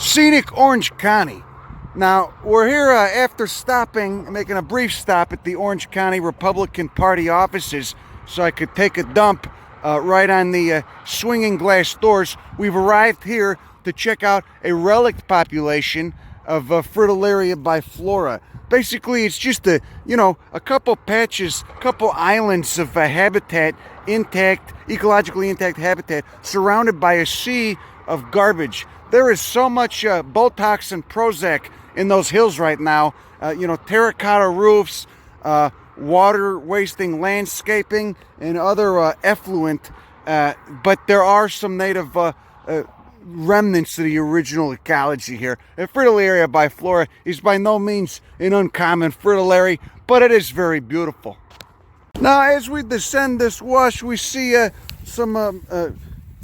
Scenic Orange County. Now, we're here after making a brief stop at the Orange County Republican Party offices so I could take a dump right on the swinging glass doors. We've arrived here to check out a relict population of Fritillaria biflora. Basically, it's just a couple patches, couple islands of habitat, ecologically intact habitat, surrounded by a sea of garbage. There is so much Botox and Prozac in those hills right now. Terracotta roofs, water wasting landscaping, and other effluent. But there are some native remnants of the original ecology here. And Fritillaria biflora is by no means an uncommon fritillary, but it is very beautiful. Now, as we descend this wash, we see some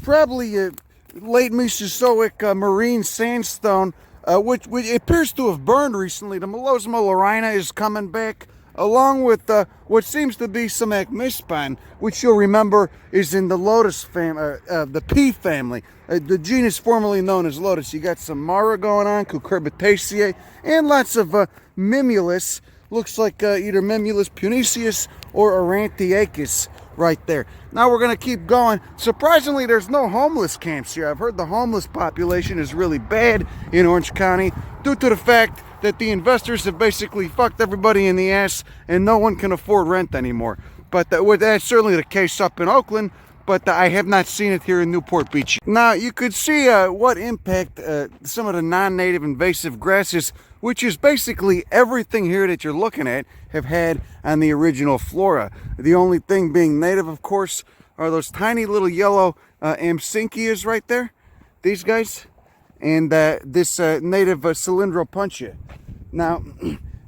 probably late Mesozoic marine sandstone, which appears to have burned recently. The Melosma lorina is coming back, along with what seems to be some acmispine, which you'll remember is in the lotus family, the pea family, the genus formerly known as lotus. You got some Mara going on, Cucurbitaceae, and lots of Mimulus. Looks like either Mimulus puniceus or Aurantiacus right there. Now we're going to keep going. Surprisingly, there's no homeless camps here. I've heard the homeless population is really bad in Orange County due to the fact that the investors have basically fucked everybody in the ass and no one can afford rent anymore. But that's certainly the case up in Oakland, but I have not seen it here in Newport Beach. Now, you could see what impact some of the non-native invasive grasses, which is basically everything here that you're looking at, have had on the original flora. The only thing being native, of course, are those tiny little yellow Amsynchias right there, these guys, and this native Cylindropuntia. Now,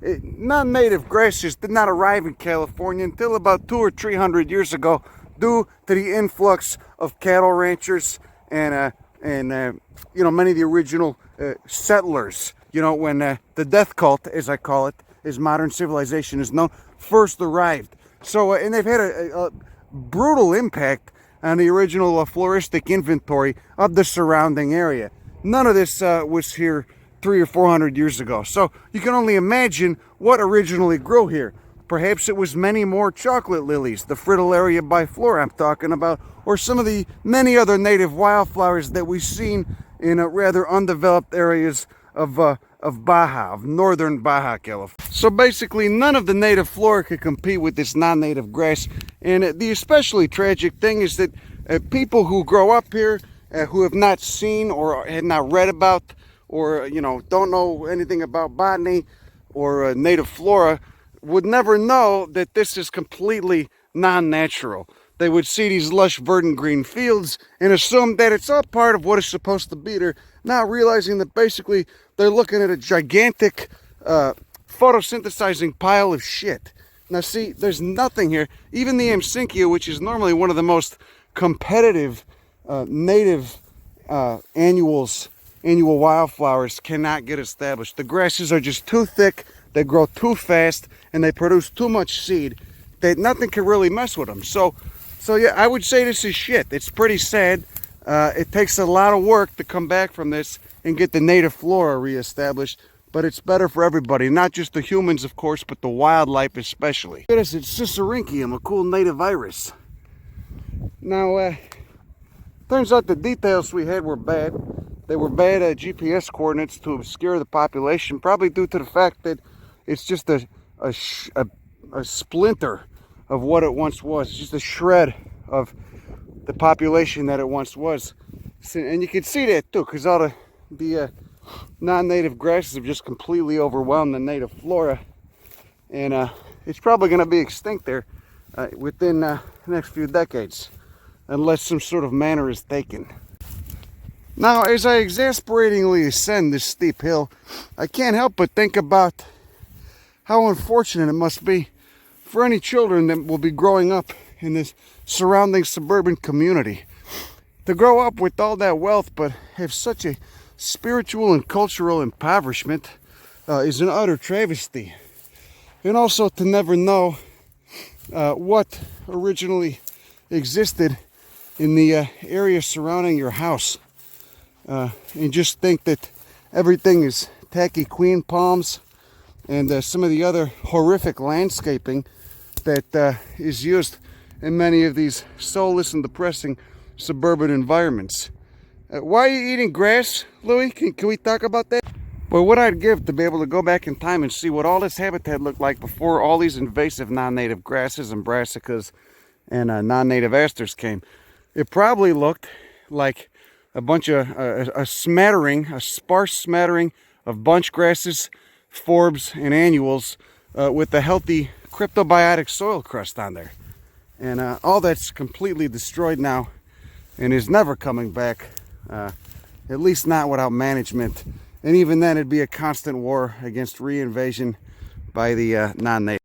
non-native grasses did not arrive in California until about 200 or 300 years ago, due to the influx of cattle ranchers and many of the original settlers. When the death cult, as I call it, as modern civilization is known, first arrived. So, and they've had a brutal impact on the original floristic inventory of the surrounding area. None of this was here 300 or 400 years ago. So you can only imagine what originally grew here. Perhaps it was many more chocolate lilies, the Fritillaria biflora I'm talking about, or some of the many other native wildflowers that we've seen in rather undeveloped areas of northern Baja, California. So basically, none of the native flora could compete with this non-native grass. And the especially tragic thing is that people who grow up here, who have not seen or had not read about, or don't know anything about botany or native flora, would never know that this is completely non-natural. They would see these lush verdant green fields and assume that it's all part of what is supposed to be there, not realizing that basically they're looking at a gigantic photosynthesizing pile of shit. Now see, there's nothing here. Even the Amsynchia, which is normally one of the most competitive native annual wildflowers, cannot get established. The grasses are just too thick, they grow too fast, and they produce too much seed that nothing can really mess with them. So yeah, I would say this is shit. It's pretty sad. It takes a lot of work to come back from this and get the native flora reestablished, but it's better for everybody, not just the humans, of course, but the wildlife especially. Look at this, it's Cicerynchium, a cool native iris. Now, turns out the details we had were bad. They were bad GPS coordinates to obscure the population, probably due to the fact that it's just a splinter of what it once was. It's just a shred of the population that it once was. And you can see that too, because all the non-native grasses have just completely overwhelmed the native flora. And it's probably going to be extinct there within the next few decades, unless some sort of manner is taken. Now, as I exasperatingly ascend this steep hill, I can't help but think about how unfortunate it must be for any children that will be growing up in this surrounding suburban community. To grow up with all that wealth but have such a spiritual and cultural impoverishment is an utter travesty. And also to never know what originally existed in the area surrounding your house. And just think that everything is tacky queen palms and some of the other horrific landscaping that is used in many of these soulless and depressing suburban environments. Why are you eating grass, Louis? Can we talk about that? Well, what I'd give to be able to go back in time and see what all this habitat looked like before all these invasive non-native grasses and brassicas and non-native asters came. It probably looked like a bunch of a sparse smattering of bunch grasses, forbs, and annuals with a healthy cryptobiotic soil crust on there. And all that's completely destroyed now and is never coming back, at least not without management. And even then, it'd be a constant war against reinvasion by the non-native.